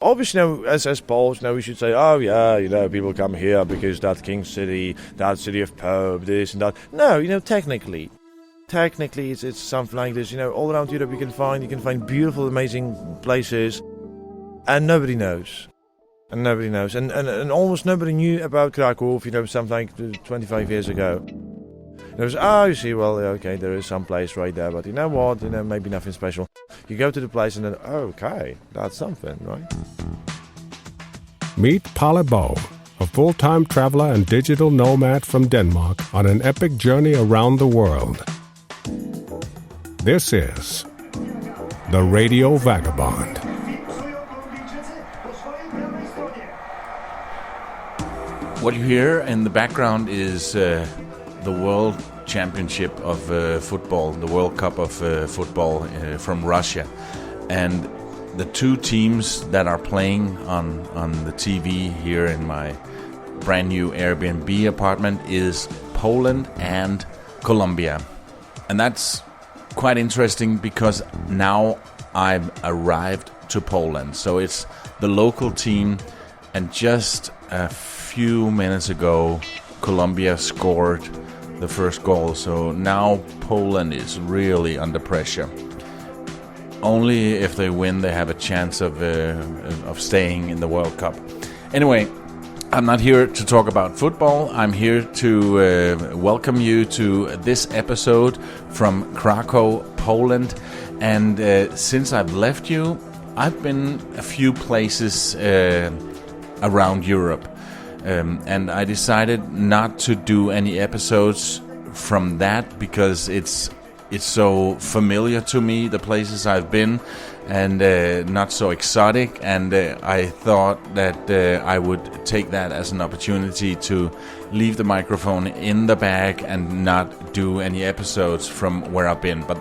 Obviously, as Poles, we should say, oh yeah, people come here because that King City, that city of Pope, this and that. No, technically, it's something like this. All around Europe you can find beautiful, amazing places, and nobody knows. And almost nobody knew about Kraków, something like 25 years ago. There was, you see, well, okay, there is some place right there, but you know what, maybe nothing special. You go to the place and then, okay, that's something, right? Meet Palle Bo, a full-time traveler and digital nomad from Denmark on an epic journey around the world. This is the Radio Vagabond. What you hear in the background is the World Championship of football, the World Cup of football from Russia. And the two teams that are playing on the TV here in my brand new Airbnb apartment is Poland and Colombia. And that's quite interesting because now I've arrived to Poland. So it's the local team, and just a few minutes ago Colombia scored the first goal. So now Poland is really under pressure. Only if they win they have a chance of staying in the World Cup. Anyway, I'm not here to talk about football. I'm here to welcome you to this episode from Kraków, Poland. And since I've left you, I've been a few places around Europe. And I decided not to do any episodes from that because it's so familiar to me, the places I've been, and not so exotic. And I thought that I would take that as an opportunity to leave the microphone in the bag and not do any episodes from where I've been. But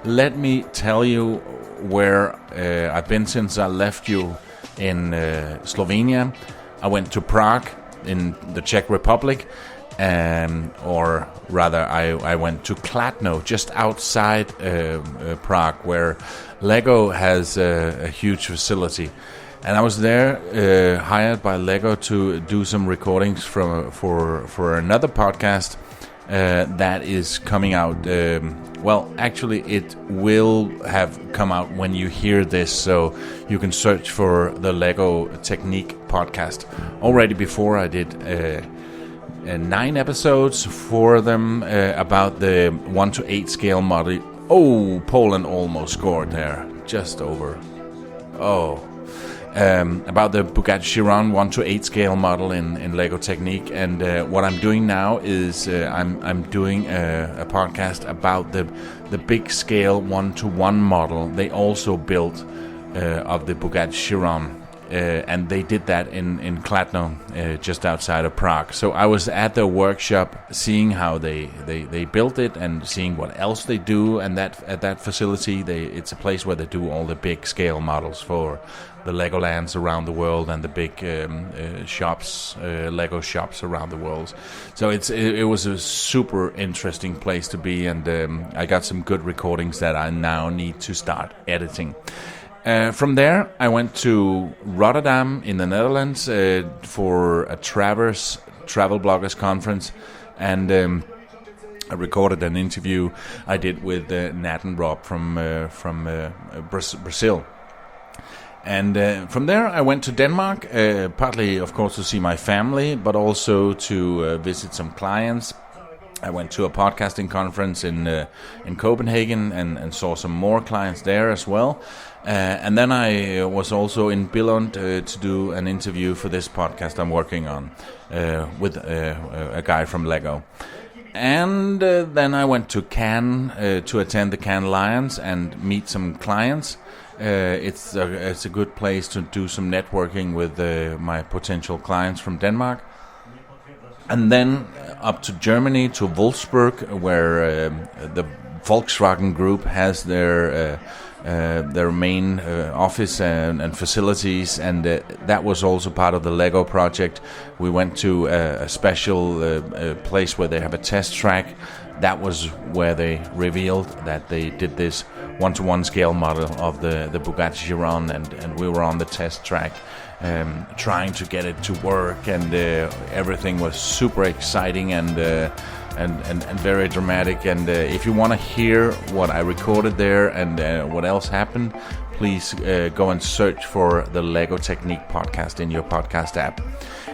let me tell you where I've been since I left you in Slovenia. I went to Prague in the Czech Republic, or rather I went to Kladno, just outside Prague, where LEGO has a huge facility. And I was there hired by LEGO to do some recordings for another podcast that is coming out. Well, actually it will have come out when you hear this, so you can search for the LEGO Technic podcast. Already before I did 9 episodes for them about the 1:8 scale model. Oh, Poland almost scored there, just over. About the Bugatti Chiron 1:8 scale model in LEGO Technic. And what I'm doing now is I'm doing a podcast about the big scale 1:1 model they also built of the Bugatti Chiron. And they did that in Kladno, just outside of Prague. So I was at their workshop seeing how they built it and seeing what else they do. And at that facility, it's a place where they do all the big scale models for the LEGOLANDs around the world and the big shops, LEGO shops around the world. So it was a super interesting place to be, and I got some good recordings that I now need to start editing. From there, I went to Rotterdam in the Netherlands for a travel bloggers conference, and I recorded an interview I did with Nat and Rob from Brazil. And from there, I went to Denmark, partly, of course, to see my family, but also to visit some clients. I went to a podcasting conference in Copenhagen and saw some more clients there as well. And then I was also in Billund to do an interview for this podcast I'm working on with a guy from LEGO. And then I went to Cannes to attend the Cannes Lions and meet some clients. It's a good place to do some networking with my potential clients from Denmark. And then up to Germany, to Wolfsburg, where the Volkswagen Group has their main office and facilities, and that was also part of the LEGO project. We went to a special place where they have a test track. That was where they revealed that they did this 1-to-1 scale model of the Bugatti Chiron, and we were on the test track trying to get it to work, and everything was super exciting and very dramatic. And if you want to hear what I recorded there and what else happened, please go and search for the LEGO Technic podcast in your podcast app.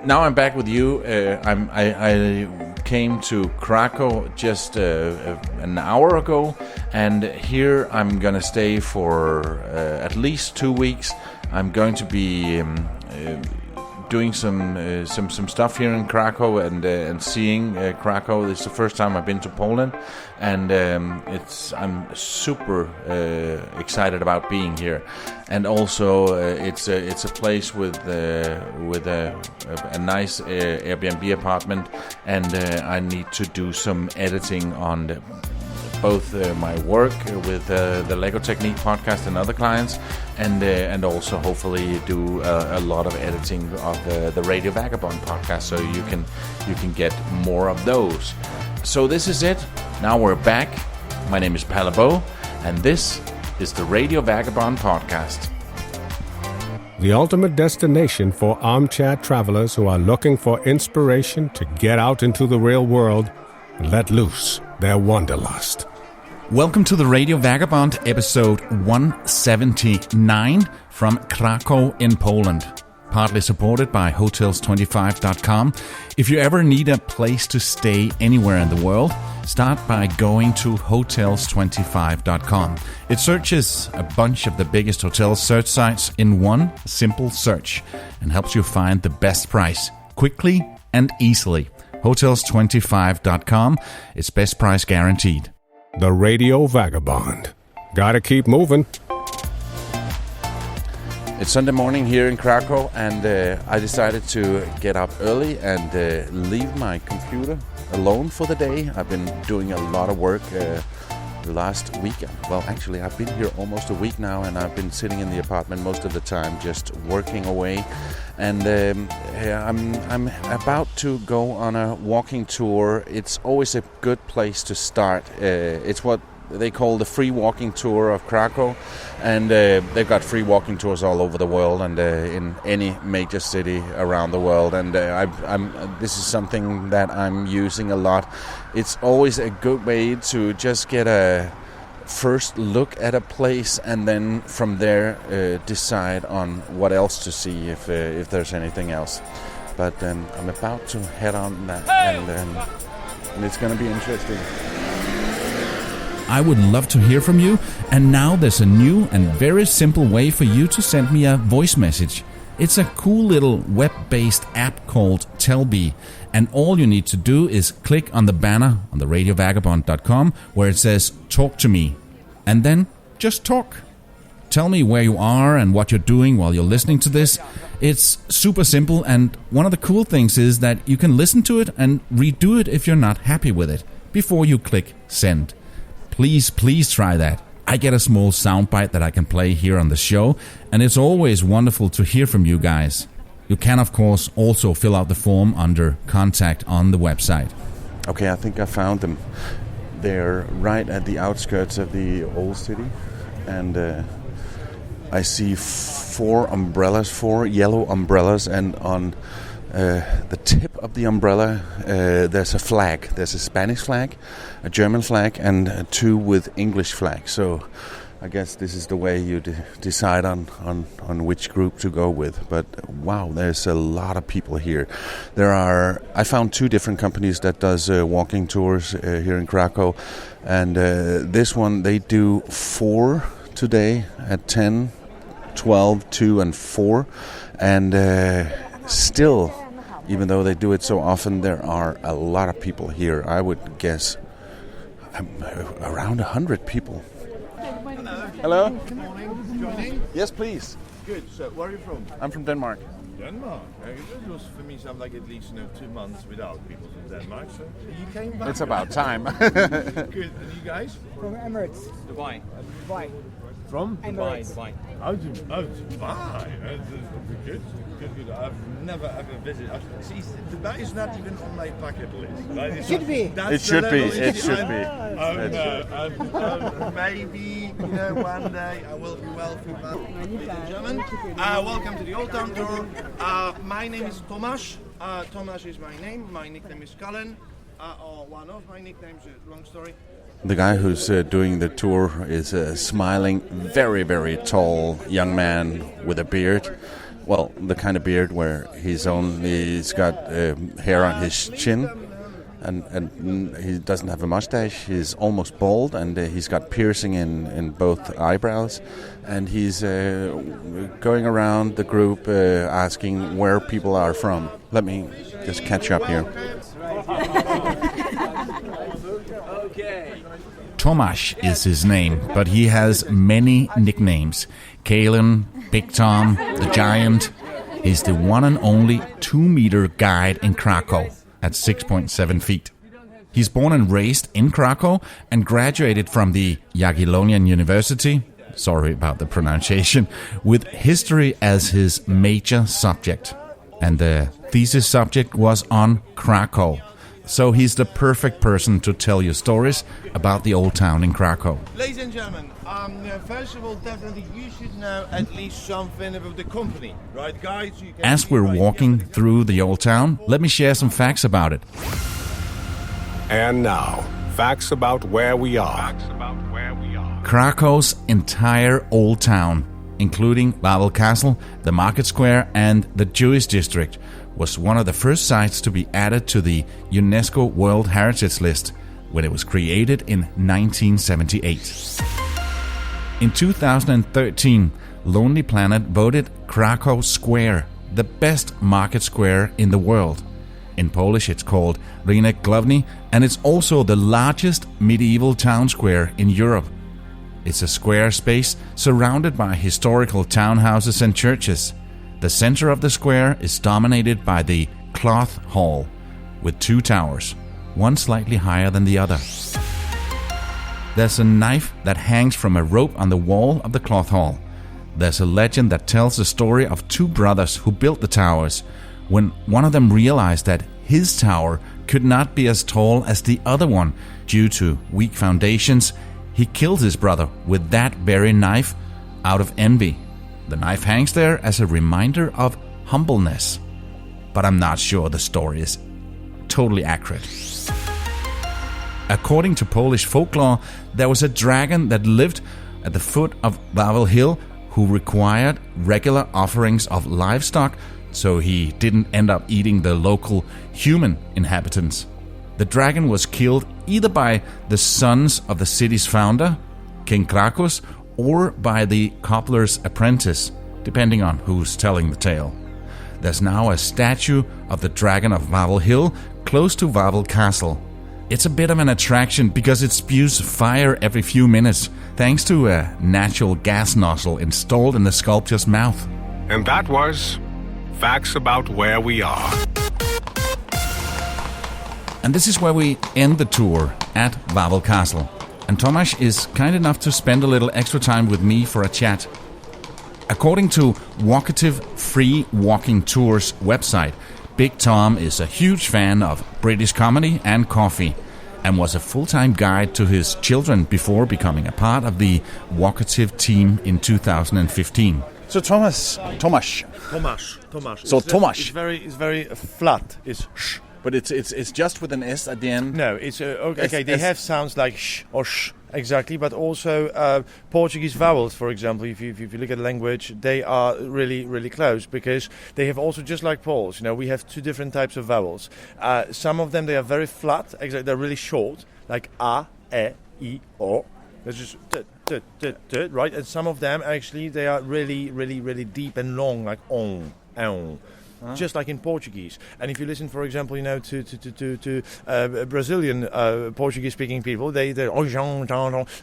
Now I'm back with you. I came to Krakow just an hour ago, and here I'm gonna stay for at least 2 weeks. I'm going to be doing some stuff here in Krakow and seeing Krakow. This is the first time I've been to Poland, and I'm super excited about being here. And also it's a place with a nice Airbnb apartment, and I need to do some editing on both my work with the LEGO Technic podcast and other clients, and also hopefully do a lot of editing of the Radio Vagabond podcast, so you can get more of those. So this is it. Now we're back. My name is Palabo, and this is the Radio Vagabond podcast. The ultimate destination for armchair travelers who are looking for inspiration to get out into the real world and let loose their wanderlust. Welcome to the Radio Vagabond, episode 179 from Krakow in Poland. Partly supported by Hotels25.com. If you ever need a place to stay anywhere in the world, start by going to Hotels25.com. It searches a bunch of the biggest hotel search sites in one simple search and helps you find the best price quickly and easily. Hotels25.com. It's best price guaranteed. The Radio Vagabond. Gotta keep moving. It's Sunday morning here in Krakow, and I decided to get up early and leave my computer alone for the day. I've been doing a lot of work the last week. Well, actually, I've been here almost a week now, and I've been sitting in the apartment most of the time, just working away. And I'm about to go on a walking tour. It's always a good place to start. It's what they call the free walking tour of Krakow, and they've got free walking tours all over the world and in any major city around the world. And this is something that I'm using a lot. It's always a good way to just get a first look at a place, and then from there decide on what else to see if there's anything else. But I'm about to head on that, and it's going to be interesting. I would love to hear from you, and now there's a new and very simple way for you to send me a voice message. It's a cool little web-based app called Telby, and all you need to do is click on the banner on the radiovagabond.com where it says "Talk to me," and then just talk. Tell me where you are and what you're doing while you're listening to this. It's super simple, and one of the cool things is that you can listen to it and redo it if you're not happy with it before you click send. Please try that. I get a small soundbite that I can play here on the show, and it's always wonderful to hear from you guys. You can, of course, also fill out the form under contact on the website. Okay, I think I found them. They're right at the outskirts of the old city, and I see four yellow umbrellas, and on the tip of the umbrella there's a flag. There's a Spanish flag, a German flag, and two with English flags. So I guess this is the way you decide on which group to go with. But wow, there's a lot of people here. I found two different companies that does walking tours here in Krakow, and this one, they do 4 today at 10, 12, 2 and 4, and still, even though they do it so often, there are a lot of people here. I would guess around 100 people. Hello. Good morning. Joining? Yes, please. Good. So, where are you from? I'm from Denmark. Denmark. It was for me sound like at least 2 months without people from Denmark. So you came back. It's about time. Good. And you guys? From Emirates. Dubai. From? Dubai. Oh, Dubai. Good. I've never ever visited. See, Dubai is not even on my bucket list. Right? It should be. It should be. Maybe one day I will be wealthy. Ladies and gentlemen, welcome to the Old Town Tour. My name is Tomasz. Tomasz is my name. My nickname is Cullen. Or one of my nicknames. Long story. The guy who's doing the tour is a smiling, very, very tall young man with a beard. Well, the kind of beard where he's got hair on his chin, and he doesn't have a mustache. He's almost bald, and he's got piercing in both eyebrows. And he's going around the group asking where people are from. Let me just catch up here. Tomasz is his name, but he has many nicknames. Kalen, Big Tom, the Giant. He's the one and only 2-meter guide in Krakow at 6.7 feet. He's born and raised in Krakow and graduated from the Jagiellonian University, sorry about the pronunciation, with history as his major subject. And the thesis subject was on Krakow. So he's the perfect person to tell you stories about the old town in Krakow. Ladies and gentlemen, first of all, definitely you should know at least something about the company, right, guys? As we're walking through the old town, let me share some facts about it. And now, facts about where we are. Krakow's entire old town, including Wawel Castle, the Market Square, and the Jewish district, was one of the first sites to be added to the UNESCO World Heritage List when it was created in 1978. In 2013, Lonely Planet voted Krakow Square the best market square in the world. In Polish it's called Rynek Główny, and it's also the largest medieval town square in Europe. It's a square space surrounded by historical townhouses and churches. The center of the square is dominated by the Cloth Hall, with 2 towers, one slightly higher than the other. There's a knife that hangs from a rope on the wall of the Cloth Hall. There's a legend that tells the story of 2 brothers who built the towers. When one of them realized that his tower could not be as tall as the other one due to weak foundations, he killed his brother with that very knife out of envy. The knife hangs there as a reminder of humbleness. But I'm not sure the story is totally accurate. According to Polish folklore, there was a dragon that lived at the foot of Wawel Hill who required regular offerings of livestock so he didn't end up eating the local human inhabitants. The dragon was killed either by the sons of the city's founder, King Krakus, or by the cobbler's apprentice, depending on who's telling the tale. There's now a statue of the Dragon of Wawel Hill close to Wawel Castle. It's a bit of an attraction because it spews fire every few minutes, thanks to a natural gas nozzle installed in the sculpture's mouth. And that was facts about where we are. And this is where we end the tour at Wawel Castle. And Tomasz is kind enough to spend a little extra time with me for a chat. According to Walkative Free Walking Tours website, Big Tom is a huge fan of British comedy and coffee, and was a full-time guide to his children before becoming a part of the Walkative team in 2015. So Tomasz. So Tomasz. It's very flat. It's sh. But it's just with an S at the end. No, it's okay. They have sounds like sh or sh exactly, but also Portuguese vowels, for example. If you look at the language, they are really close because they have also, just like Poles. We have 2 different types of vowels. Some of them they are very flat. Exactly, they're really short, like a, e, I, o. That's just right. And some of them actually they are really deep and long, like on. Just like in Portuguese. And if you listen, for example, to Brazilian Portuguese-speaking people, they're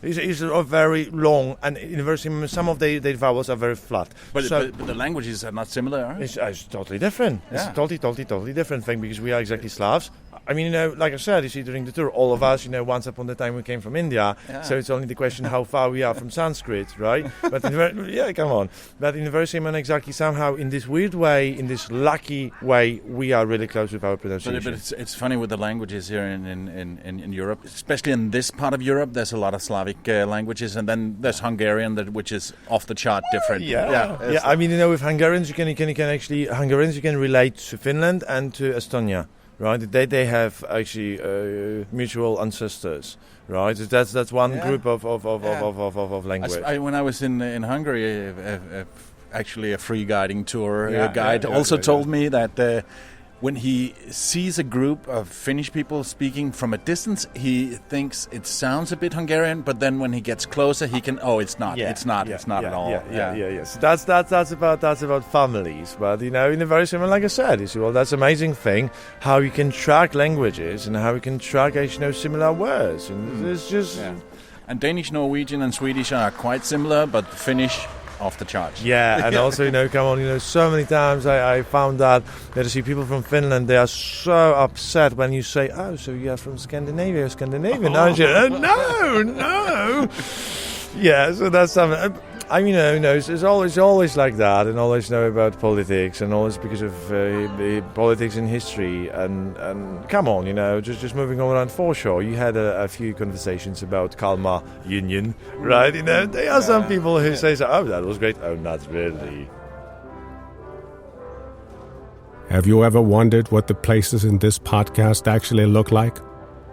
is very long, and in some of their vowels are very flat. But the languages are not similar, are they? It's totally different. Yeah. It's a totally different thing because we are exactly Slavs. I mean, like I said, you see, during the tour, all of us, once upon a time we came from India, so it's only the question how far we are from Sanskrit, right? But come on. But in the very same and exactly somehow, in this weird way, in this lucky way, we are really close with our pronunciation. But it's funny with the languages here in Europe, especially in this part of Europe. There's a lot of Slavic languages, and then there's Hungarian, which is off the chart different. Yeah. I mean, with Hungarians, you can relate to Finland and to Estonia. Right, they have actually mutual ancestors. Right, that's one group of language. When I was in Hungary, actually a free guiding tour guide told me that when he sees a group of Finnish people speaking from a distance, he thinks it sounds a bit Hungarian, but then when he gets closer, he can. Oh, it's not. It's not at all. Yeah. So that's about families, but in a very similar, like I said, you see, well, that's amazing thing how you can track languages and how you can track actually similar words, and it's just. Yeah. And Danish, Norwegian, and Swedish are quite similar, but Finnish. Off the charts. Yeah, and also, come on, so many times I found that I see people from Finland, they are so upset when you say, oh, so you are from Scandinavia, Scandinavian, aren't you? No. Yeah, so that's something. I mean, it's always like that, and always know about politics, and always because of politics in history, and come on, just moving on around foreshore. You had a few conversations about Kalmar Union, right? There are some people who say, "Oh, that was great." Oh, not really. Have you ever wondered what the places in this podcast actually look like?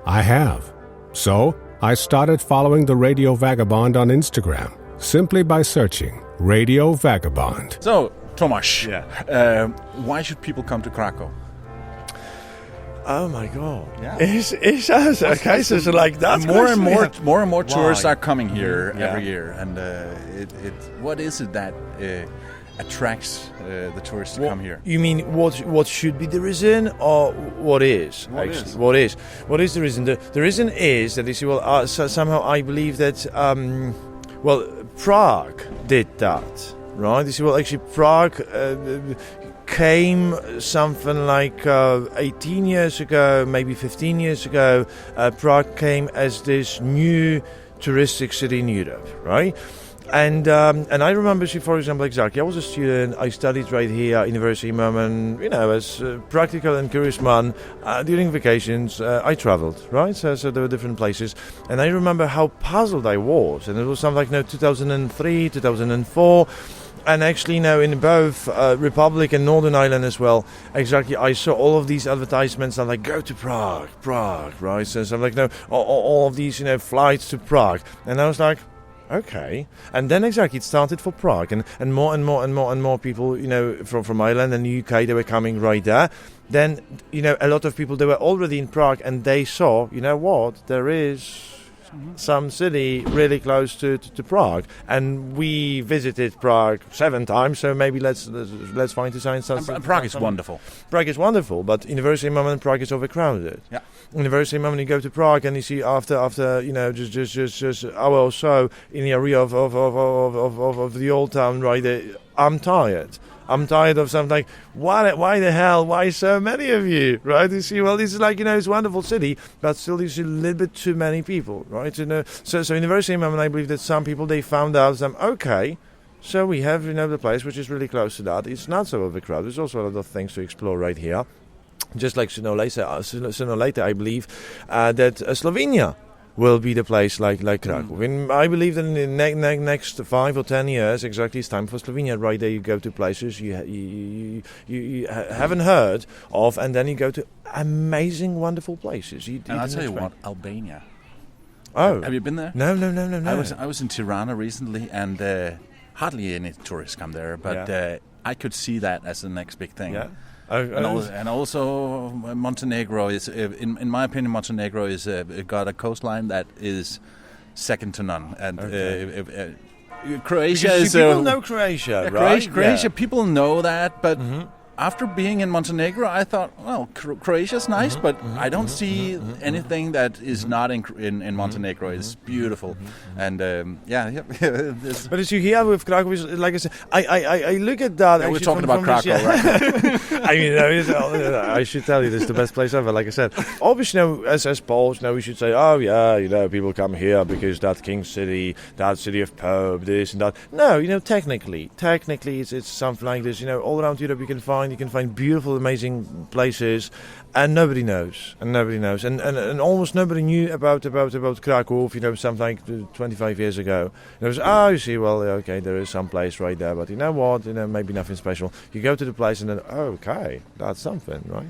I have. So I started following the Radio Vagabond on Instagram. Simply by searching Radio Vagabond. So, Tomasz, why should people come to Krakow? Oh my God! Yeah. It's a case like that. More and more tourists are coming here every year, and what is it that attracts the tourists to come here? You mean what should be the reason, or what is? What is the reason? The reason is that somehow I believe that Prague did that, right? Actually Prague came something like 18 years ago, maybe 15 years ago. Prague came as this new touristic city in Europe, right? And I remember, for example, exactly, I was a student, I studied right here at University Moment, as a practical and curious man. During vacations, I traveled, right? So there were different places. And I remember how puzzled I was. And it was something like 2003, 2004. And actually now in both Republic and Northern Ireland as well, exactly, I saw all of these advertisements that like, go to Prague, right? So I'm like, all of these, flights to Prague. And I was like, okay, and then exactly it started for Prague, and more and more people, from Ireland and the UK, they were coming right there. Then, a lot of people, they were already in Prague, and they saw, there is some city really close to Prague, and we visited Prague 7 times. So maybe let's find something. Prague is wonderful. Prague is wonderful, but in the very same moment, Prague is overcrowded. Yeah. In the very same moment, you go to Prague and you see after just hour or so in the area of the old town, right there, I'm tired of something like, why the hell, why so many of you, right? You see, well, this is like, it's a wonderful city, but still there's a little bit too many people, right? So in the very same moment, I believe that some people, they found out, okay, so we have, the place which is really close to that. It's not so overcrowded. There's also a lot of things to explore right here. Just like sooner or later, I believe that Slovenia will be the place like Kraków. And I believe that in the next 5 or 10 years, exactly, it's time for Slovenia. Right there, you go to places you haven't heard of, and then you go to amazing, wonderful places. And I'll tell you what, Albania. Oh, have you been there? No. I was in Tirana recently, and hardly any tourists come there, but I could see that as the next big thing. Yeah. And also Montenegro is, in my opinion, Montenegro is got a coastline that is second to none. And Croatia because is people know Croatia, right? Croatia, people know that, but after being in Montenegro, I thought, well, Croatia's nice, but I don't see anything that is not in Montenegro. It's beautiful, and But as you hear with Krakow, like I said, I look at that. We're talking about Krakow, right? I mean, I should tell you, this is the best place ever. Like I said, obviously, as Poles, we should say, oh yeah, people come here because that king city, that city of Pope, this and that. No, technically, it's something like this. All around Europe, you can find beautiful, amazing places, and nobody knows, and almost nobody knew about Krakow, something like 25 years ago. It was, you see, well, okay, there is some place right there, but you know what, maybe nothing special. You go to the place and then, okay, that's something, right?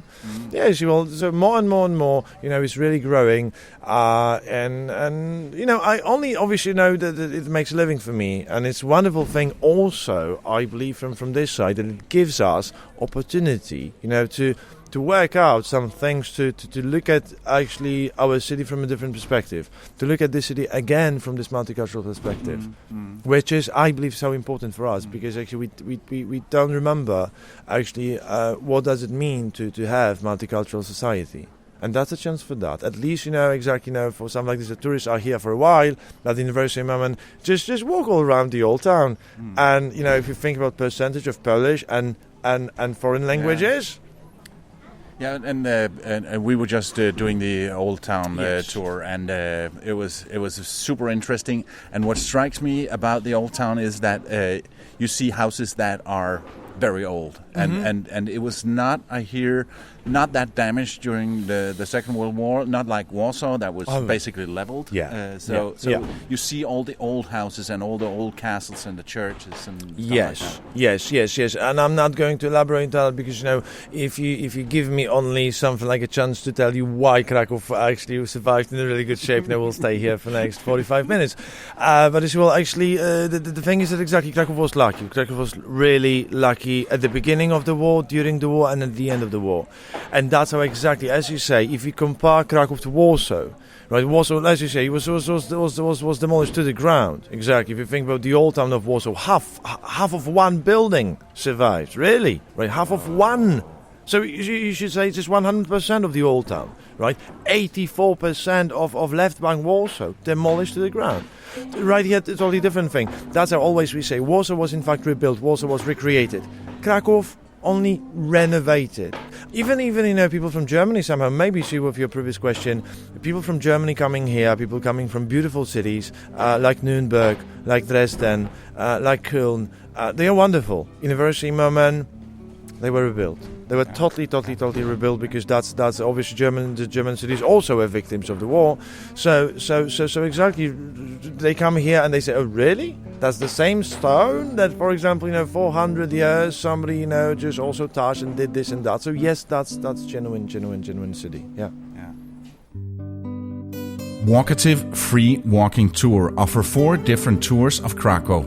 Yeah, you see, well, so more and more, it's really growing, and I only obviously know that it makes a living for me, and it's a wonderful thing also, I believe, from this side, that it gives us opportunity, to work out some things, to look at actually our city from a different perspective, to look at this city again from this multicultural perspective, which is, I believe, so important for us, because actually we don't remember actually what does it mean to have multicultural society. And that's a chance for that. At least, for something like this, the tourists are here for a while, but in the very same moment, just walk all around the old town. And, if you think about percentage of Polish and foreign languages... Yeah, and we were just doing the Old Town tour, and it was super interesting. And what strikes me about the Old Town is that you see houses that are very old, and it was not, I hear, not that damaged during the Second World War, not like Warsaw that was basically leveled. So you see all the old houses and all the old castles and the churches and stuff yes. And I'm not going to elaborate on that because if you give me only something like a chance to tell you why Krakow actually survived in a really good shape, we'll stay here for the next 45 minutes. But as well, actually, the thing is that exactly Krakow was lucky. Krakow was really lucky at the beginning of the war, during the war, and at the end of the war. And that's how exactly, as you say, if you compare Krakow to Warsaw, right? Warsaw, as you say, was demolished to the ground. Exactly. If you think about the old town of Warsaw, half of one building survives. Really, right? Half of one. So you should say just 100% of the old town, right? 84% of left bank Warsaw demolished to the ground. Right here, it's a totally different thing. That's how always we say Warsaw was in fact rebuilt. Warsaw was recreated. Krakow only renovated. Even people from Germany somehow, maybe see with your previous question, people from Germany coming here, people coming from beautiful cities like Nuremberg, like Dresden, like Köln, they are wonderful. In a very same moment, they were rebuilt. They were totally rebuilt because that's obviously the German cities also were victims of the war. So exactly, they come here and they say, oh really? That's the same stone that, for example, 400 years somebody just also touched and did this and that. So yes, that's genuine city. Yeah. Walkative free walking tour offer 4 different tours of Krakow: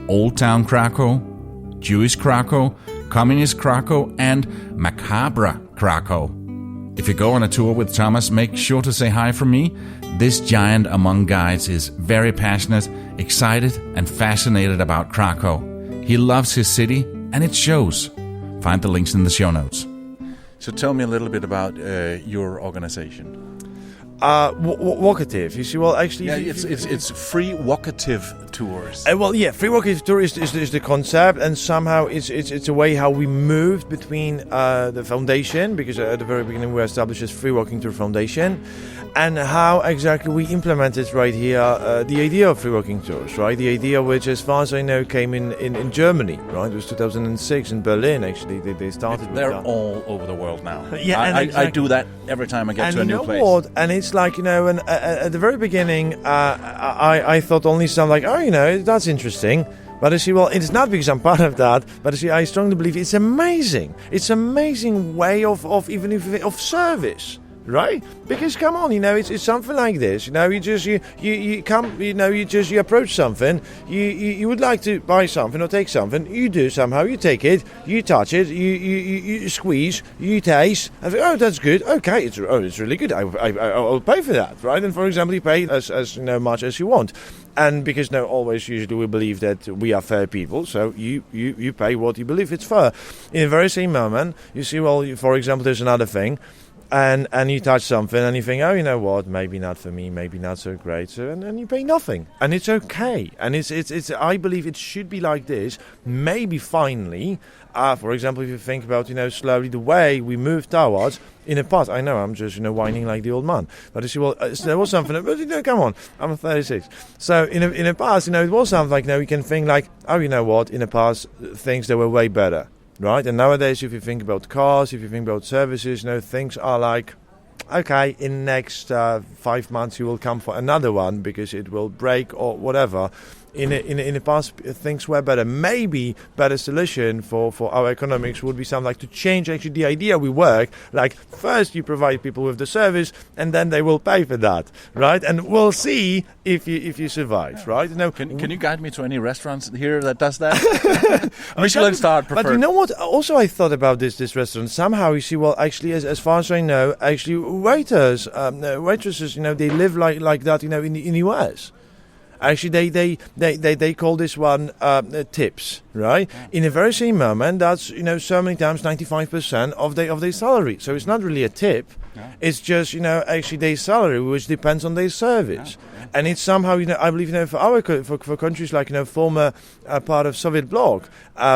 Old Town Krakow, Jewish Krakow, Communist Krakow, and Macabre Krakow. If you go on a tour with Thomas, make sure to say hi from me. This giant among guides is very passionate, excited, and fascinated about Krakow. He loves his city, and it shows. Find the links in the show notes. So tell me a little bit about your organization. Walkative. You see, well, actually, it's free walkative tours. Free walkative tour is the concept, and somehow it's a way how we moved between the foundation, because at the very beginning we established this free walking tour foundation, and how exactly we implemented right here the idea of free walking tours, right? The idea which, as far as I know, came in Germany, right? It was 2006 in Berlin. Actually, they started. They're with that. All over the world now. I do that every time I get to a new place. What? And it's like, and at the very beginning, I thought only something like, that's interesting. But you see, well, it's not because I'm part of that. But you see, I strongly believe it's amazing. It's amazing way of service. right? Because come on, it's something like this. You come, you approach something. You would like to buy something or take something. You do somehow. You take it. You touch it. You squeeze. You taste. And think, oh, that's good. Okay, it's really good. I'll pay for that, right? And for example, you pay as much as you want. And because always usually we believe that we are fair people, so you pay what you believe it's fair. In the very same moment, you see, for example, there's another thing, and you touch something and you think, oh, you know what, maybe not for me, maybe not so great, so and you pay nothing, and it's okay. And it's I believe it should be like this. Maybe finally, for example, if you think about slowly the way we move towards. In the past, I know I'm just whining like the old man, but you see, there was something. But come on, I'm 36. So in the past, it was something like you can think like, oh, you know what? In the past, things that were way better, right? And nowadays, if you think about cars, if you think about services, things are like, okay, in the next 5 months you will come for another one because it will break or whatever. In the past, things were better. Maybe better solution for our economics would be something like to change actually the idea we work. Like first you provide people with the service, and then they will pay for that, right? And we'll see if you survive, right? Can you guide me to any restaurants here that does that? Michelin star preferred. But you know what? Also, I thought about this restaurant. Somehow you see, actually, as far as I know, actually waitresses, they live like that, in the US. Actually, they call this one tips, right? Yeah. In the very same moment, that's so many times 95% of their salary. So it's not really a tip. Yeah. It's just actually their salary, which depends on their service. Yeah. Yeah. And it's somehow I believe for countries like former part of Soviet bloc,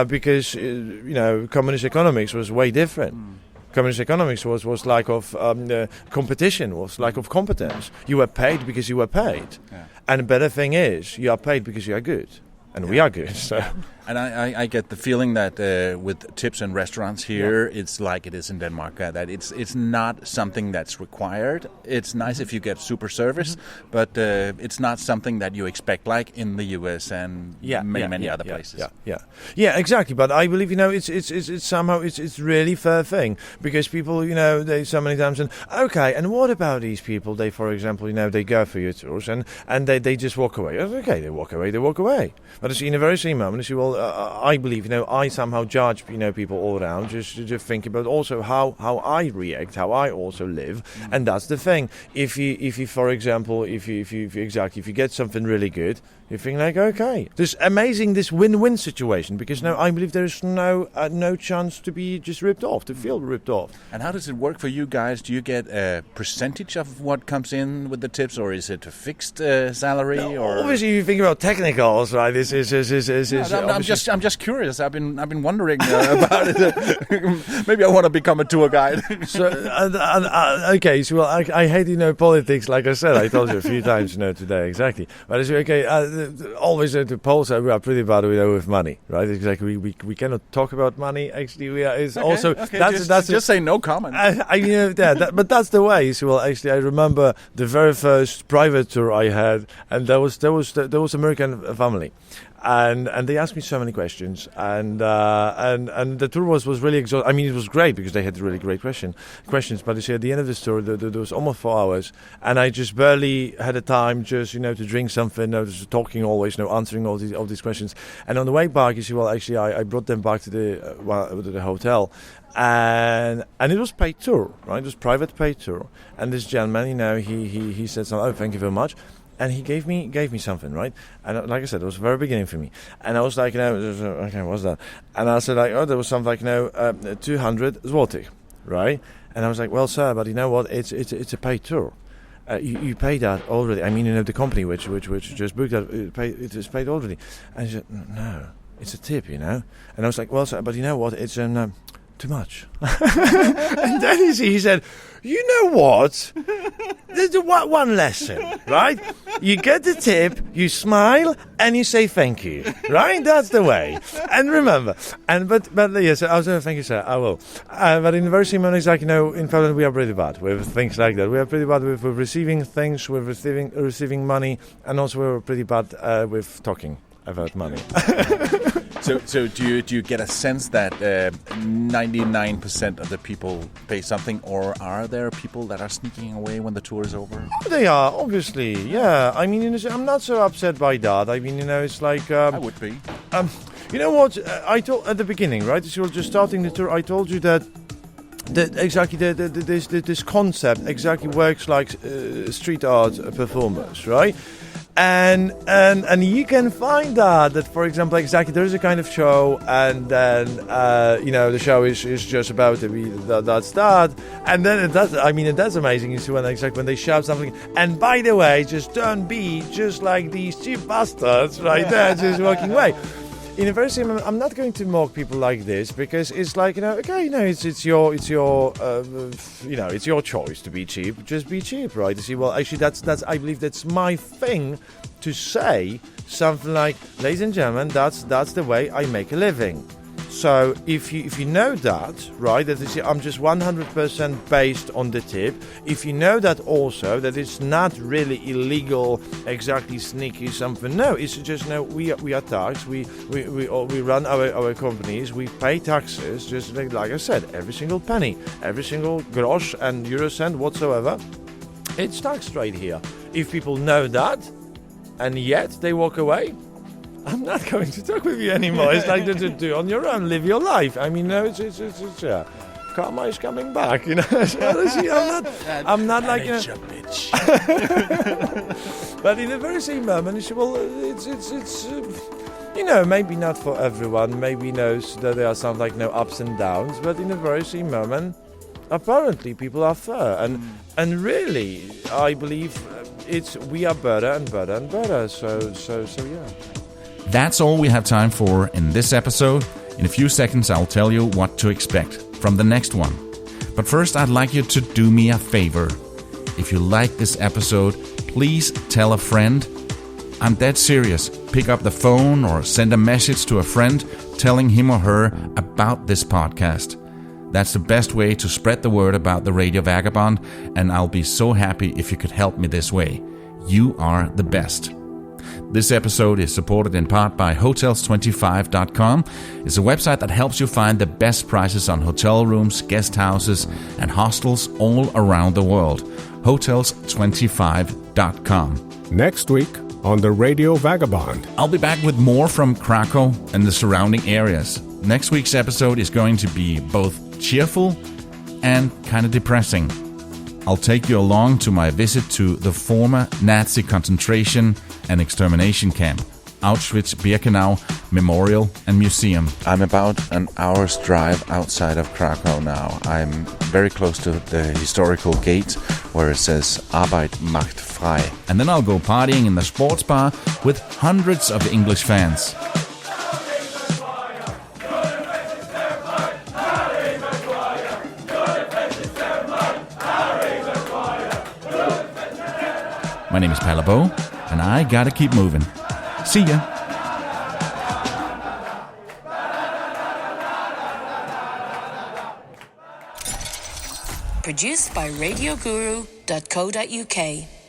because communist economics was way different. Communist economics was lack of competition, was lack of competence. You were paid because you were paid. Yeah. And the better thing is, you are paid because you are good. And we are good. So. And I get the feeling that with tips in restaurants here, it's like it is in Denmark, that it's not something that's required. It's nice if you get super service, but it's not something that you expect, like in the US and many other places. Yeah, exactly. But I believe it's somehow it's really fair thing, because people they so many times okay, and what about these people? They, for example, they go for your tours and they just walk away. Okay, they walk away. But in the very same moment, you will. I believe, I somehow judge, people all around, just think about also how I react, how I also live, and that's the thing. If you, for example, if you get something really good, you think like, okay, this win-win situation, because now I believe there's no chance to be just ripped off, to feel ripped off. And how does it work for you guys? Do you get a percentage of what comes in with the tips, or is it a fixed salary? No, or obviously, you think about technicals, right? This is. I'm just curious. I've been wondering about it. Maybe I want to become a tour guide. So okay. So I hate politics. Like I said, I told you a few times today exactly. But it's okay. Always the Poles we are pretty bad with money, right? Exactly. We cannot talk about money. Actually, we are. It's okay, also okay. That's just say no comment. But that's the way. So actually, I remember the very first private tour I had, and there was American family. And they asked me so many questions, and the tour was really exhausting. I mean, it was great because they had really great questions. But you see, at the end of the tour, there was almost 4 hours, and I just barely had the time just to drink something, just talking always, answering all these questions. And on the way back, you see, actually, I brought them back to the hotel. And it was paid tour, right? It was private paid tour. And this gentleman, he said something, oh, thank you very much. And he gave me something, right? And like I said, it was the very beginning for me. And I was like, okay, what's that? And I said, like, oh, there was something like, 200 zloty, right? And I was like, well, sir, but you know what? It's a paid tour. You paid that already. I mean, the company which just booked that, it is paid already. And he said, no, it's a tip, And I was like, well, sir, but you know what? It's too much. And then he said, you know what? There's one lesson, right? You get the tip, you smile, and you say thank you, right? That's the way. And remember, but yes, I was saying thank you, sir. I will. But in the very same moment, it's like in Poland we are pretty bad with things like that. We are pretty bad with receiving things, with receiving money, and also we're pretty bad with talking about money. So do you get a sense that 99% of the people pay something, or are there people that are sneaking away when the tour is over? They are, obviously, yeah. I mean, I'm not so upset by that. I mean, it's like... I would be. You know what? I told at the beginning, right? As you were just starting the tour, I told you that exactly this concept exactly works like street art performers, right? And you can find that for example, exactly there is a kind of show, and then the show is just about to be that's that, and then that's amazing. You see when they shout something, and by the way, just don't be just like these cheap bastards right there, just walking away. In a very similar, I'm not going to mock people like this, because it's like, it's your choice to be cheap. Just be cheap, right? You see, well, actually, that's I believe that's my thing to say something like, ladies and gentlemen, that's the way I make a living. So if you know that, right, that is, I'm just 100% based on the tip. If you know that also, that it's not really illegal, exactly sneaky something. No, it's just we are taxed. We run our companies. We pay taxes. Just like I said, every single penny, every single grosh and euro cent whatsoever, it's taxed right here. If people know that, and yet they walk away, I'm not going to talk with you anymore. It's like to do on your own, live your life. I mean, no, it's karma is coming back, So, honestly, I'm not like a bitch. But in the very same moment, it's maybe not for everyone. Maybe knows that there are some ups and downs. But in the very same moment, apparently people are fair, and really, I believe we are better and better and better. So yeah. That's all we have time for in this episode. In a few seconds, I'll tell you what to expect from the next one. But first, I'd like you to do me a favor. If you like this episode, please tell a friend. I'm dead serious. Pick up the phone or send a message to a friend telling him or her about this podcast. That's the best way to spread the word about the Radio Vagabond, and I'll be so happy if you could help me this way. You are the best. This episode is supported in part by Hotels25.com. It's a website that helps you find the best prices on hotel rooms, guest houses, and hostels all around the world. Hotels25.com. Next week on the Radio Vagabond. I'll be back with more from Krakow and the surrounding areas. Next week's episode is going to be both cheerful and kind of depressing. I'll take you along to my visit to the former Nazi concentration and extermination camp, Auschwitz-Birkenau Memorial and Museum. I'm about an hour's drive outside of Krakow now. I'm very close to the historical gate where it says Arbeit macht frei. And then I'll go partying in the sports bar with hundreds of English fans. My name is Palabo, and I gotta keep moving. See ya. Produced by RadioGuru.co.uk.